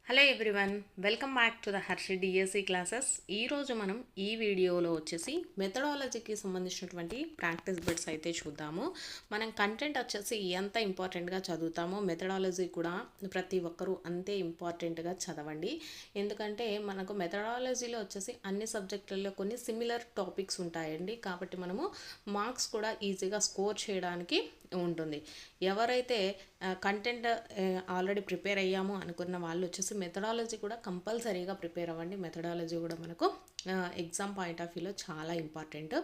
Hello everyone, welcome back to the Harshi DSC classes. ఈరోజు మనం ఈ వీడియోలో వచ్చేసి మెథడాలజీకి సంబంధించినటువంటి ప్రాక్టీస్ బిట్స్ అయితే చూద్దాము. మనం కంటెంట్ వచ్చేసి ఎంత ఇంపార్టెంట్గా చదువుతామో మెథడాలజీ కూడా ప్రతి ఒక్కరూ అంతే ఇంపార్టెంట్గా చదవండి. ఎందుకంటే మనకు మెథడాలజీలో వచ్చేసి అన్ని సబ్జెక్టులలో కొన్ని సిమిలర్ టాపిక్స్ ఉంటాయండి. కాబట్టి మనము మార్క్స్ కూడా ఈజీగా స్కోర్ చేయడానికి ఉంటుంది. ఎవరైతే కంటెంట్ ఆల్రెడీ ప్రిపేర్ అయ్యాము అనుకున్న వాళ్ళు వచ్చేసి మెథడాలజీ కూడా కంపల్సరీగా ప్రిపేర్ అవ్వండి. మెథడాలజీ కూడా మనకు ఎగ్జామ్ పాయింట్ ఆఫ్ వ్యూలో చాలా ఇంపార్టెంట్.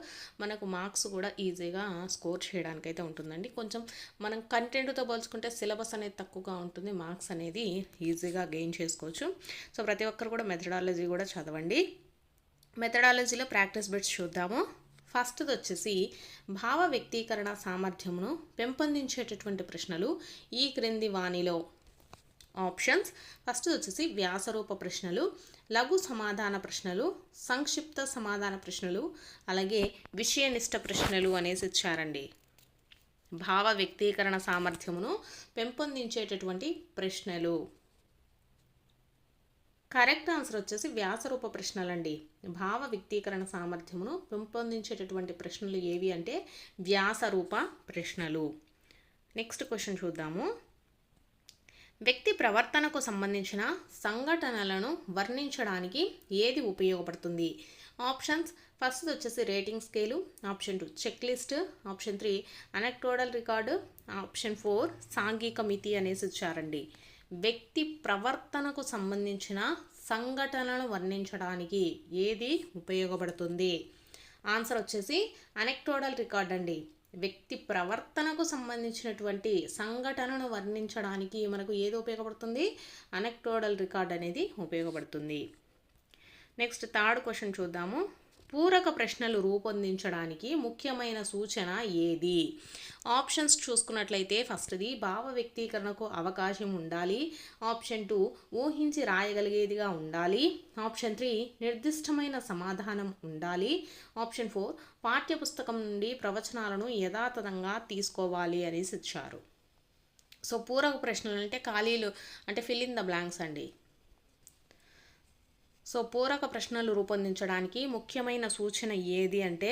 మనకు మార్క్స్ కూడా ఈజీగా స్కోర్ చేయడానికైతే ఉంటుందండి. కొంచెం మనం కంటెంట్తో పోల్చుకుంటే సిలబస్ అనేది తక్కువగా ఉంటుంది, మార్క్స్ అనేది ఈజీగా గెయిన్ చేసుకోవచ్చు. సో ప్రతి ఒక్కరు కూడా మెథడాలజీ కూడా చదవండి. మెథడాలజీలో ప్రాక్టీస్ బిట్స్ చూద్దాము. ఫస్ట్ది వచ్చేసి భావ వ్యక్తీకరణ సామర్థ్యమును పెంపొందించేటటువంటి ప్రశ్నలు ఈ క్రింది వాణిలో. ఆప్షన్స్: ఫస్ట్ వచ్చేసి వ్యాసరూప ప్రశ్నలు, లఘు సమాధాన ప్రశ్నలు, సంక్షిప్త సమాధాన ప్రశ్నలు, అలాగే విషయనిష్ట ప్రశ్నలు అనేసి ఇచ్చారండి. భావ వ్యక్తీకరణ సామర్థ్యమును పెంపొందించేటటువంటి ప్రశ్నలు. కరెక్ట్ ఆన్సర్ వచ్చేసి వ్యాసరూప ప్రశ్నలండి. భావ వ్యక్తీకరణ సామర్థ్యమును పెంపొందించేటటువంటి ప్రశ్నలు ఏవి అంటే వ్యాసరూప ప్రశ్నలు. నెక్స్ట్ క్వశ్చన్ చూద్దాము. వ్యక్తి ప్రవర్తనకు సంబంధించిన సంఘటనలను వర్ణించడానికి ఏది ఉపయోగపడుతుంది? ఆప్షన్స్: ఫస్ట్ వచ్చేసి rating scale, option 2 check list, option 3 anecdotal record, option 4 సాంఘిక మితి అనేసి ఇచ్చారండి. వ్యక్తి ప్రవర్తనకు సంబంధించిన సంఘటనలను వర్ణించడానికి ఏది ఉపయోగపడుతుంది? ఆన్సర్ వచ్చేసి అనెక్డోటల్ రికార్డ్ అండి. వ్యక్తి ప్రవర్తనకు సంబంధించినటువంటి సంఘటనను వర్ణించడానికి మనకు ఏది ఉపయోగపడుతుంది? అనెక్డోటల్ రికార్డ్ అనేది ఉపయోగపడుతుంది. నెక్స్ట్ థర్డ్ క్వశ్చన్ చూద్దాము. పూరక ప్రశ్నలు రూపొందించడానికి ముఖ్యమైన సూచన ఏది? ఆప్షన్స్ చూసుకున్నట్లయితే ఫస్ట్ది భావ వ్యక్తీకరణకు అవకాశం ఉండాలి, ఆప్షన్ 2 ఊహించి రాయగలిగేదిగా ఉండాలి, ఆప్షన్ 3 నిర్దిష్టమైన సమాధానం ఉండాలి, ఆప్షన్ 4 పాఠ్యపుస్తకం నుండి ప్రవచనాలను యథాతథంగా తీసుకోవాలి అనేసి ఇచ్చారు. సో పూరక ప్రశ్నలు అంటే ఖాళీలు అంటే ఫిల్ ఇన్ ద బ్లాంక్స్ అండి. సో పూరక ప్రశ్నలు రూపొందించడానికి ముఖ్యమైన సూచన ఏది అంటే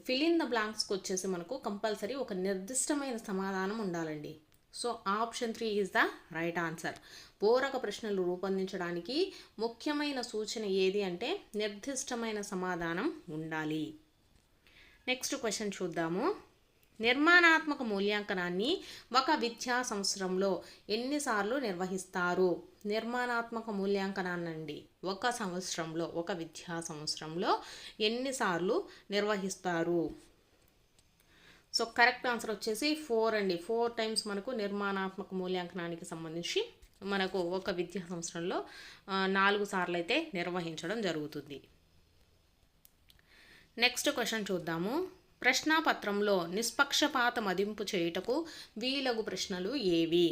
ఫిల్ ఇన్ ద బ్లాంక్స్కి వచ్చేసి మనకు కంపల్సరీ ఒక నిర్దిష్టమైన సమాధానం ఉండాలండి. So option 3 is the right answer. పూరక ప్రశ్నలు రూపొందించడానికి ముఖ్యమైన సూచన ఏది అంటే నిర్దిష్టమైన సమాధానం ఉండాలి. నెక్స్ట్ క్వశ్చన్ చూద్దాము. నిర్మాణాత్మక మూల్యాంకనాన్ని ఒక విద్యా సంవత్సరంలో ఎన్నిసార్లు నిర్వహిస్తారు? నిర్మాణాత్మక మూల్యాంకనాన్ని ఒక సంవత్సరంలో, ఒక విద్యా సంవత్సరంలో ఎన్నిసార్లు నిర్వహిస్తారు? సో కరెక్ట్ ఆన్సర్ వచ్చేసి 4 అండి. 4 టైమ్స్ మనకు నిర్మాణాత్మక మూల్యాంకనానికి సంబంధించి మనకు ఒక విద్యా సంవత్సరంలో 4 సార్లు అయితే నిర్వహించడం జరుగుతుంది. నెక్స్ట్ క్వశ్చన్ చూద్దాము. ప్రశ్నాపత్రంలో నిష్పక్షపాత మదింపు చేయుటకు వీలగు ప్రశ్నలు ఏవి?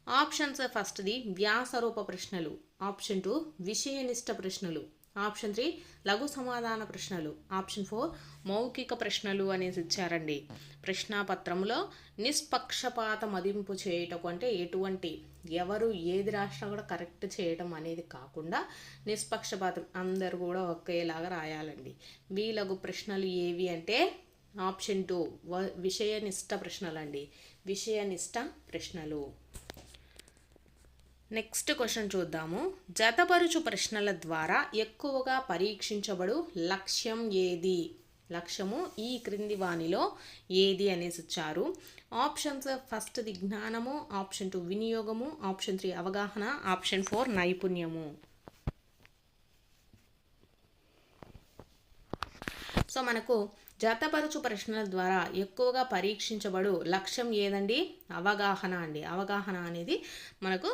ఆప్షన్స్: ఫస్ట్ది వ్యాసరూప ప్రశ్నలు, ఆప్షన్ 2 విషయనిష్ట ప్రశ్నలు, ఆప్షన్ 3 లఘు సమాధాన ప్రశ్నలు, ఆప్షన్ 4 మౌఖిక ప్రశ్నలు అనేసి ఇచ్చారండి. ప్రశ్నాపత్రంలో నిష్పక్షపాత మదింపు చేయటకు అంటే ఎటువంటి ఎవరు ఏది రాసినా కూడా కరెక్ట్ చేయడం అనేది కాకుండా నిష్పక్షపాతం అందరూ కూడా ఒకేలాగా రాయాలండి. వీలగు ప్రశ్నలు ఏవి అంటే ఆప్షన్ 2 విషయనిష్ట ప్రశ్నలు అండి. విషయనిష్ట ప్రశ్నలు. నెక్స్ట్ క్వశ్చన్ చూద్దాము. జతపరుచు ప్రశ్నల ద్వారా ఎక్కువగా పరీక్షించబడు లక్ష్యం ఏది? లక్ష్యము ఈ క్రింది వాణిలో ఏది అనేసి ఇచ్చారు. ఆప్షన్స్: ఫస్ట్ది జ్ఞానము, ఆప్షన్ 2 వినియోగము, ఆప్షన్ 3 అవగాహన, ఆప్షన్ 4 నైపుణ్యము. సో మనకు జతపరుచు ప్రశ్నల ద్వారా ఎక్కువగా పరీక్షించబడు లక్ష్యం ఏదండి? అవగాహన అండి. అవగాహన అనేది మనకు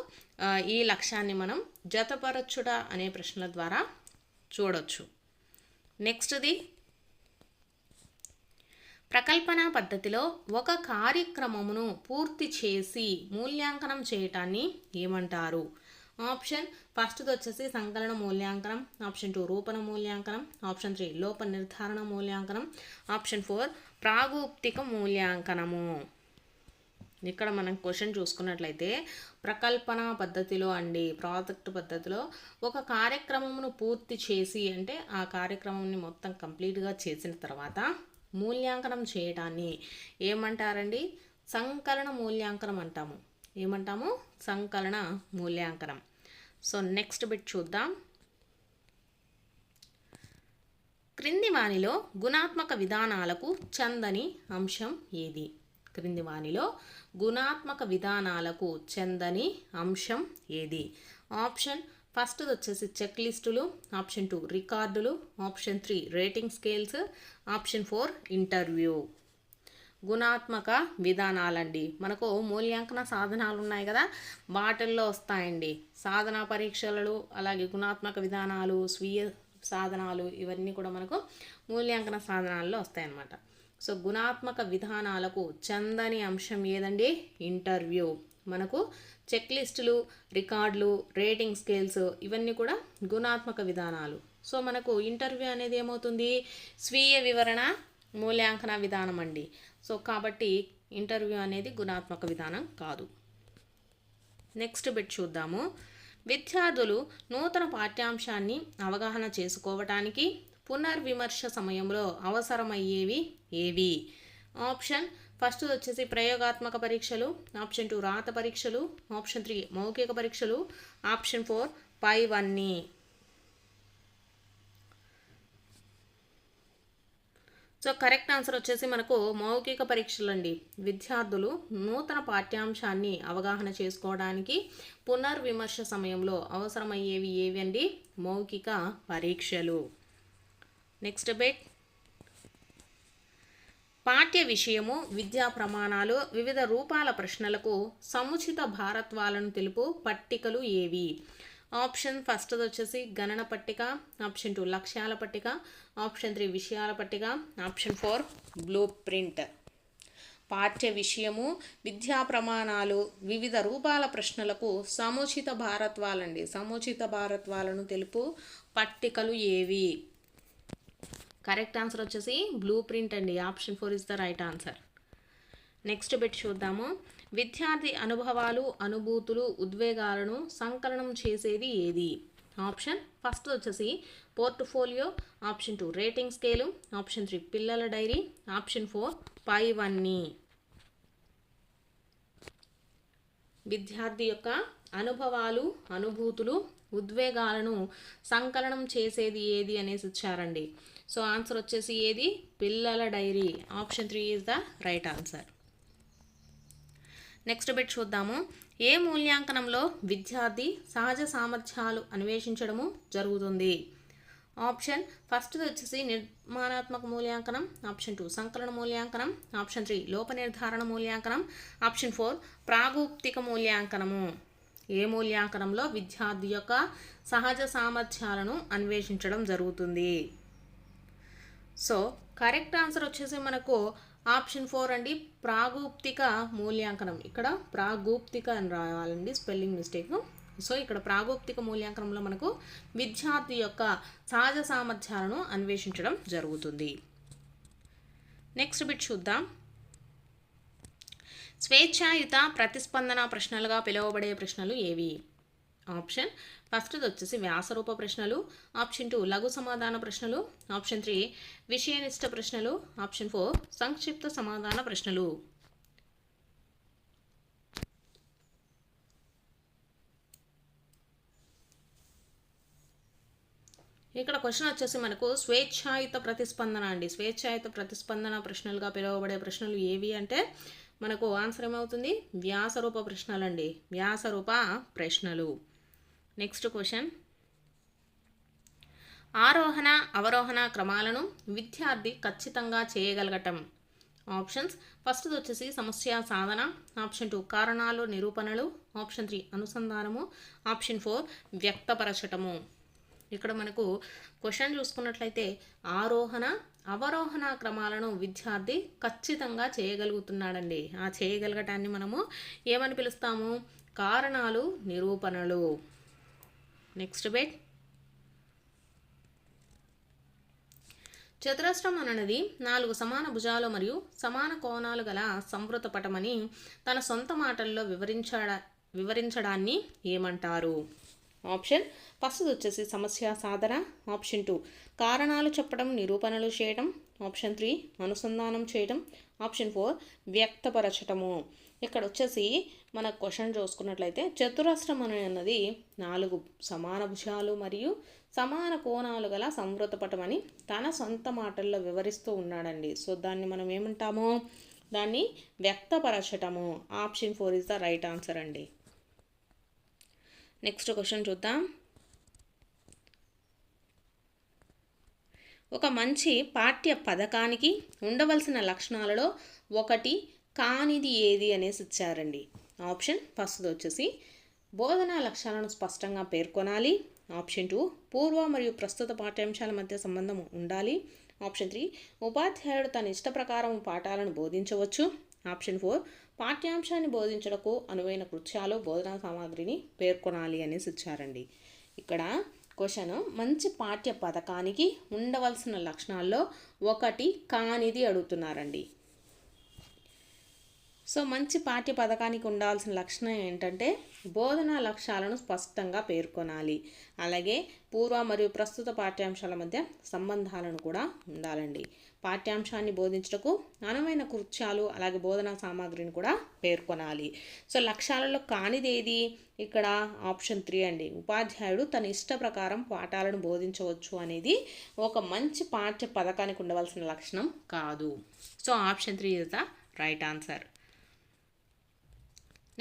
ఈ లక్ష్యాన్ని మనం జతపరచుట అనే ప్రశ్నల ద్వారా చూడొచ్చు. నెక్స్ట్ది ప్రకల్పన పద్ధతిలో ఒక కార్యక్రమమును పూర్తి చేసి మూల్యాంకనం చేయటాన్ని ఏమంటారు? ఆప్షన్ ఫస్ట్ది వచ్చేసి సంకలన మూల్యాంకనం, ఆప్షన్ 2 రూపణ మూల్యాంకనం, ఆప్షన్ 3 లోప నిర్ధారణ మూల్యాంకనం, ఆప్షన్ 4 ప్రాగూప్తిక మూల్యాంకనము. ఇక్కడ మనం క్వశ్చన్ చూసుకున్నట్లయితే ప్రకల్పన పద్ధతిలో అండి, ప్రాజెక్ట్ పద్ధతిలో ఒక కార్యక్రమమును పూర్తి చేసి అంటే ఆ కార్యక్రమంని మొత్తం కంప్లీట్గా చేసిన తర్వాత మూల్యాంకనం చేయడాన్ని ఏమంటారండి? సంకలన మూల్యాంకనం అంటాము. ఏమంటాము? సంకలన మూల్యాంకనం. సో నెక్స్ట్ బిట్ చూద్దాం. క్రింది వానిలో గుణాత్మక విధానాలకు చెందని అంశం ఏది? క్రింది వానిలో గుణాత్మక విధానాలకు చెందని అంశం ఏది? ఆప్షన్ ఫస్ట్ వచ్చేసి చెక్ లిస్టులు, ఆప్షన్ 2 రికార్డులు, option 3 rating scales, option 4 interview. గుణాత్మక విధానాలండి, మనకు మూల్యాంకన సాధనాలు ఉన్నాయి కదా, వాటిల్లో వస్తాయండి. సాధనా పరీక్షలు, అలాగే గుణాత్మక విధానాలు, స్వీయ సాధనాలు, ఇవన్నీ కూడా మనకు మూల్యాంకన సాధనాల్లో వస్తాయన్నమాట. సో గుణాత్మక విధానాలకు చెందని అంశం ఏదండి? ఇంటర్వ్యూ. మనకు చెక్ లిస్టులు, రికార్డులు, రేటింగ్ స్కేల్స్ ఇవన్నీ కూడా గుణాత్మక విధానాలు. సో మనకు ఇంటర్వ్యూ అనేది ఏమవుతుంది? స్వీయ వివరణ మూల్యాంకన విధానం అండి. సో కాబట్టి ఇంటర్వ్యూ అనేది గుణాత్మక విధానం కాదు. నెక్స్ట్ బిట్ చూద్దాము. విద్యార్థులు నూతన పాఠ్యాంశాన్ని అవగాహన చేసుకోవటానికి పునర్విమర్శ సమయంలో అవసరమయ్యేవి ఏవి? ఆప్షన్ ఫస్ట్ వచ్చేసి ప్రయోగాత్మక పరీక్షలు, ఆప్షన్ 2 రాత పరీక్షలు, ఆప్షన్ 3 మౌఖిక పరీక్షలు, ఆప్షన్ 4 పైవన్నీ. సో కరెక్ట్ ఆన్సర్ వచ్చేసి మనకు మౌఖిక పరీక్షలు అండి. విద్యార్థులు నూతన పాఠ్యాంశాన్ని అవగాహన చేసుకోవడానికి పునర్విమర్శ సమయంలో అవసరమయ్యేవి ఏవి అండి? మౌఖిక పరీక్షలు. Next bit. పాఠ్య విషయము, విద్యా ప్రమాణాలు, వివిధ రూపాల ప్రశ్నలకు సముచిత భారత్వాలను తెలుపు పట్టికలు ఏవి? ఆప్షన్ ఫస్ట్ వచ్చేసి గణన పట్టిక, ఆప్షన్ 2 లక్ష్యాల పట్టిక, ఆప్షన్ 3 విషయాల పట్టిక, ఆప్షన్ 4 బ్లూ ప్రింట్. పాఠ్య విషయము, విద్యా ప్రమాణాలు, వివిధ రూపాల ప్రశ్నలకు సముచిత భారత్వాలండి, సముచిత భారత్వాలను తెలుపు పట్టికలు ఏవి? కరెక్ట్ ఆన్సర్ వచ్చేసి బ్లూ ప్రింట్ అండి. Option 4 is the right answer. Next bit చూద్దాము. విద్యార్థి అనుభవాలు, అనుభూతులు, ఉద్వేగాలను సంకలనం చేసేది ఏది? ఆప్షన్ ఫస్ట్ వచ్చేసి portfolio, option 2 rating scale, option 3 పిల్లల డైరీ, ఆప్షన్ 4 పైవన్నీ. విద్యార్థి యొక్క అనుభవాలు, అనుభూతులు, ఉద్వేగాలను సంకలనం చేసేది ఏది అనేసి ఇచ్చారండి. సో ఆన్సర్ వచ్చేసి ఏది? పిల్లల diary. Option 3 is the right answer. Next bit చూద్దాము. ఏ మూల్యాంకనంలో విద్యార్థి సహజ సామర్థ్యాలు అన్వేషించడము జరుగుతుంది? ఆప్షన్ ఫస్ట్ వచ్చేసి నిర్మాణాత్మక మూల్యాంకనం, ఆప్షన్ 2 సంకలన మూల్యాంకనం, ఆప్షన్ 3 లోప నిర్ధారణ మూల్యాంకనం, ఆప్షన్ 4 ప్రాగూప్తిక మూల్యాంకనము. ఏ మూల్యాంకనంలో విద్యార్థి యొక్క సహజ సామర్థ్యాలను అన్వేషించడం జరుగుతుంది? సో కరెక్ట్ ఆన్సర్ వచ్చేసి మనకు ఆప్షన్ 4 అండి, ప్రాగూప్తిక మూల్యాంకనం. ఇక్కడ ప్రాగూప్తిక అని రావాలండి, స్పెల్లింగ్ మిస్టేక్. సో ఇక్కడ ప్రాగూప్తిక మూల్యాంకనంలో మనకు విద్యార్థి యొక్క సహజ సామర్థ్యాలను అన్వేషించడం జరుగుతుంది. నెక్స్ట్ బిట్ చూద్దాం. స్వేచ్ఛాయుత ప్రతిస్పందన ప్రశ్నలుగా పిలువబడే ప్రశ్నలు ఏవి? ఆప్షన్ ఫస్ట్ వచ్చేసి వ్యాసరూప ప్రశ్నలు, ఆప్షన్ 2 లఘు సమాధాన ప్రశ్నలు, ఆప్షన్ 3 విషయనిష్ట ప్రశ్నలు, ఆప్షన్ 4 సంక్షిప్త సమాధాన ప్రశ్నలు. ఇక్కడ క్వశ్చన్ వచ్చేసి మనకు స్వేచ్ఛాయుత ప్రతిస్పందన అండి. స్వేచ్ఛాయుత ప్రతిస్పందన ప్రశ్నలుగా పిలువబడే ప్రశ్నలు ఏవి అంటే మనకు ఆన్సర్ ఏమవుతుంది? వ్యాసరూప ప్రశ్నలు అండి, వ్యాసరూప ప్రశ్నలు. Next question. ఆరోహణ అవరోహణ క్రమాలను విద్యార్థి ఖచ్చితంగా చేయగలగటం. ఆప్షన్స్ ఫస్ట్ వచ్చేసి సమస్య సాధన, ఆప్షన్ 2 కారణాలు నిరూపణలు, ఆప్షన్ 3 అనుసంధానము, ఆప్షన్ 4 వ్యక్తపరచటము. ఇక్కడ మనకు క్వశ్చన్ చూసుకున్నట్లయితే ఆరోహణ అవరోహణ క్రమాలను విద్యార్థి ఖచ్చితంగా చేయగలుగుతున్నాడండి. ఆ చేయగలగటాన్ని మనము ఏమని పిలుస్తాము? కారణాలు నిరూపణలు. Next bit. చతురస్రం అనేది 4 సమాన భుజాలు మరియు సమాన కోణాలు గల సంవృత పటమని తన సొంత మాటల్లో వివరించడాన్ని ఏమంటారు? ఆప్షన్ ఫస్ట్ వచ్చేసి సమస్య సాధన, ఆప్షన్ 2 కారణాలు చెప్పడం నిరూపణలు చేయడం, ఆప్షన్ 3 అనుసంధానం చేయడం, ఆప్షన్ 4 వ్యక్తపరచటము. ఇక్కడ వచ్చేసి మన క్వశ్చన్ చూసుకున్నట్లయితే చతురస్రం అన్నది 4 సమాన భుజాలు మరియు సమాన కోణాలు గల సంవృత పటమని తన సొంత మాటల్లో వివరిస్తూ ఉన్నాడండి. సో దాన్ని మనం ఏమంటాము? దాన్ని వ్యక్తపరచటము. Option 4 is the right answer అండి. నెక్స్ట్ క్వశ్చన్ చూద్దాం. ఒక మంచి పాఠ్య పథకానికి ఉండవలసిన లక్షణాలలో ఒకటి కానిది ఏది అనేసి ఇచ్చారండి. ఆప్షన్ ఫస్ట్ వచ్చేసి బోధనా లక్ష్యాలను స్పష్టంగా పేర్కొనాలి, ఆప్షన్ 2 పూర్వ మరియు ప్రస్తుత పాఠ్యాంశాల మధ్య సంబంధం ఉండాలి, ఆప్షన్ 3 ఉపాధ్యాయుడు తన ఇష్ట ప్రకారం పాఠాలను బోధించవచ్చు, ఆప్షన్ 4 పాఠ్యాంశాన్ని బోధించడకు అనువైన కృత్యాలు బోధనా సామాగ్రిని పేర్కొనాలి అనేసి ఇచ్చారండి. ఇక్కడ క్వశ్చన్ మంచి పాఠ్య పథకానికి ఉండవలసిన లక్షణాల్లో ఒకటి కానిది అడుగుతున్నారండి. సో మంచి పాఠ్య పథకానికి ఉండాల్సిన లక్షణం ఏంటంటే బోధనా లక్ష్యాలను స్పష్టంగా పేర్కొనాలి, అలాగే పూర్వ మరియు ప్రస్తుత పాఠ్యాంశాల మధ్య సంబంధాలను కూడా ఉండాలండి, పాఠ్యాంశాన్ని బోధించటకు అనువైన కృత్యాలు అలాగే బోధనా సామాగ్రిని కూడా పేర్కొనాలి. సో లక్ష్యాలలో కానిది ఏది? ఇక్కడ ఆప్షన్ 3 అండి. ఉపాధ్యాయుడు తన ఇష్ట ప్రకారం పాఠాలను బోధించవచ్చు అనేది ఒక మంచి పాఠ్య పథకానికి ఉండవలసిన లక్షణం కాదు. So option 3 is the right answer.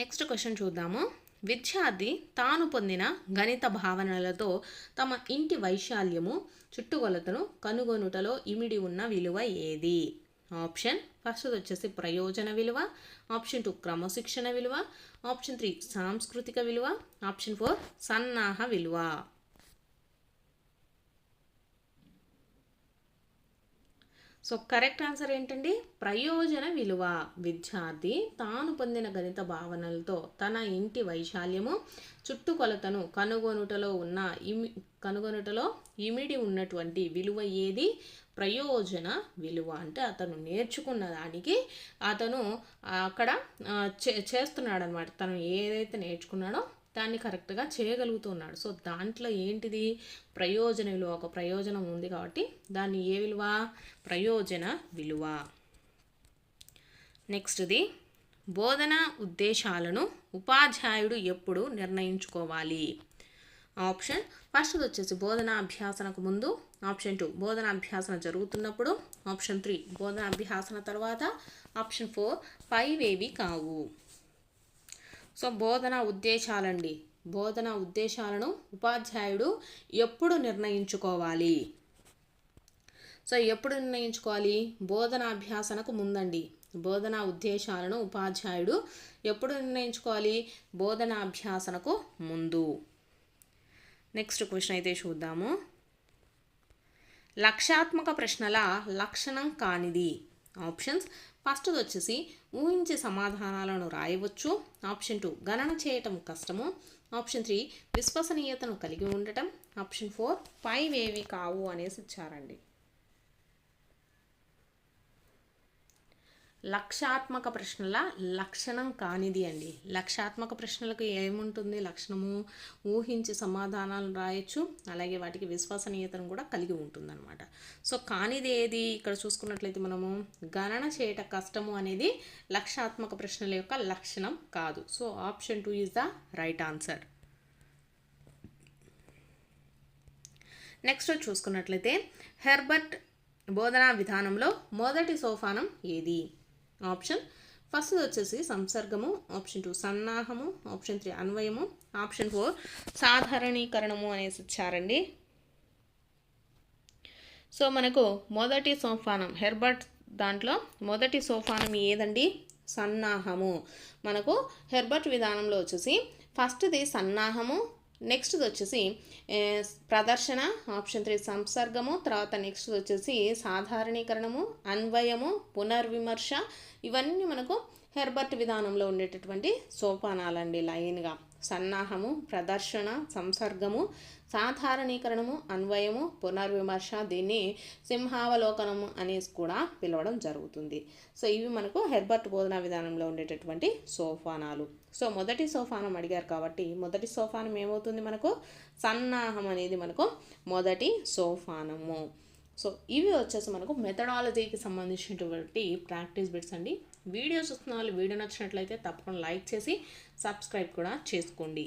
Next question చూద్దాము. విద్యార్థి తాను పొందిన గణిత భావనలతో తమ ఇంటి వైశాల్యము చుట్టుకొలతను కనుగొనుటలో ఇమిడి ఉన్న విలువ ఏది? ఆప్షన్ ఫస్ట్ వచ్చేసి ప్రయోజన విలువ, ఆప్షన్ 2 క్రమశిక్షణ విలువ, ఆప్షన్ 3 సాంస్కృతిక విలువ, ఆప్షన్ 4 సన్నాహ విలువ. సో కరెక్ట్ ఆన్సర్ ఏంటండి? ప్రయోజన విలువ. విద్యార్థి తాను పొందిన గణిత భావనలతో తన ఇంటి వైశాల్యము చుట్టుకొలతను కనుగొనుటలో ఇమిడి ఉన్నటువంటి విలువ ఏది? ప్రయోజన విలువ. అంటే అతను నేర్చుకున్న దానికి అతను అక్కడ చేస్తున్నాడు అనమాట. తను ఏదైతే నేర్చుకున్నాడో దాన్ని కరెక్ట్గా చేయగలుగుతున్నాడు. సో దాంట్లో ఏంటిది? ప్రయోజన విలువ. ఒక ప్రయోజనం ఉంది కాబట్టి దాన్ని ఏ విలువ? ప్రయోజన విలువ. నెక్స్ట్ది బోధనా ఉద్దేశాలను ఉపాధ్యాయుడు ఎప్పుడు నిర్ణయించుకోవాలి? ఆప్షన్ ఫస్ట్ వచ్చేసి బోధనా అభ్యాసనకు ముందు, ఆప్షన్ 2 బోధనా అభ్యాసన జరుగుతున్నప్పుడు, ఆప్షన్ 3 బోధనా అభ్యాసన తర్వాత, ఆప్షన్ 4 పైవేవి కావు. సో బోధనా ఉద్దేశాలండి. బోధనా ఉద్దేశాలను ఉపాధ్యాయుడు ఎప్పుడు నిర్ణయించుకోవాలి? సో ఎప్పుడు నిర్ణయించుకోవాలి? బోధనా అభ్యాసనకు ముందండి. బోధనా ఉద్దేశాలను ఉపాధ్యాయుడు ఎప్పుడు నిర్ణయించుకోవాలి? బోధనా అభ్యాసనకు ముందు. నెక్స్ట్ క్వశ్చన్ అయితే చూద్దాము. లక్ష్యాత్మక ప్రశ్నల లక్షణం కానిది. ఆప్షన్స్ ఫస్ట్ వచ్చేసి ఊహించే సమాధానాలను రాయవచ్చు, ఆప్షన్ 2 గణన చేయటం కష్టము, ఆప్షన్ 3 విశ్వసనీయతను కలిగి ఉండటం, ఆప్షన్ 4 పైవేవి కావు అనేసి ఇచ్చారండి. లక్ష్యాత్మక ప్రశ్నల లక్షణం కానిది అండి. లక్ష్యాత్మక ప్రశ్నలకు ఏముంటుంది లక్షణము? ఊహించి సమాధానాలు రాయొచ్చు, అలాగే వాటికి విశ్వసనీయతను కూడా కలిగి ఉంటుందన్నమాట. సో కానిది ఏది? ఇక్కడ చూసుకున్నట్లయితే మనము గణన చేయట కష్టము అనేది లక్ష్యాత్మక ప్రశ్నల యొక్క లక్షణం కాదు. So option 2 is the right answer. Next చూసుకున్నట్లయితే హెర్బర్ట్ బోధనా విధానంలో మొదటి సోపానం ఏది? ఆప్షన్ ఫస్ట్ వచ్చేసి సంసర్గము, ఆప్షన్ 2 సన్నాహము, ఆప్షన్ 3 అన్వయము, ఆప్షన్ 4 సాధారణీకరణము అనేసి ఇచ్చారండి. సో మనకు మొదటి సోపానం హెర్బర్ట్ దాంట్లో మొదటి సోపానం ఏదండి? సన్నాహము. మనకు హెర్బర్ట్ విధానంలో వచ్చేసి ఫస్ట్ది సన్నాహము, నెక్స్ట్ వచ్చేసి ప్రదర్శన, ఆప్షన్ 3 సంసర్గము, తర్వాత నెక్స్ట్ వచ్చేసి సాధారణీకరణము, అన్వయము, పునర్విమర్శ. ఇవన్నీ మనకు హెర్బర్ట్ విధానంలో ఉండేటటువంటి సోపానాలండి లైన్గా. సన్నాహము, ప్రదర్శన, సంసర్గము, సాధారణీకరణము, అన్వయము, పునర్విమర్శ, దీన్ని సింహావలోకనము అనేసి కూడా పిలవడం జరుగుతుంది. సో ఇవి మనకు హెర్బర్ట్ బోధనా విధానంలో ఉండేటటువంటి సోపానాలు. సో మొదటి సోపానం అడిగారు కాబట్టి మొదటి సోపానం ఏమవుతుంది, మనకు సన్నాహం అనేది మనకు మొదటి సోపానము. సో ఇవి వచ్చేసి మనకు మెథడాలజీకి సంబంధించినటువంటి ప్రాక్టీస్ బిట్స్ అండి. వీడియో చూస్తున్న వాళ్ళు వీడియో నచ్చినట్లయితే తప్పకుండా లైక్ చేసి సబ్స్క్రైబ్ కూడా చేసుకోండి.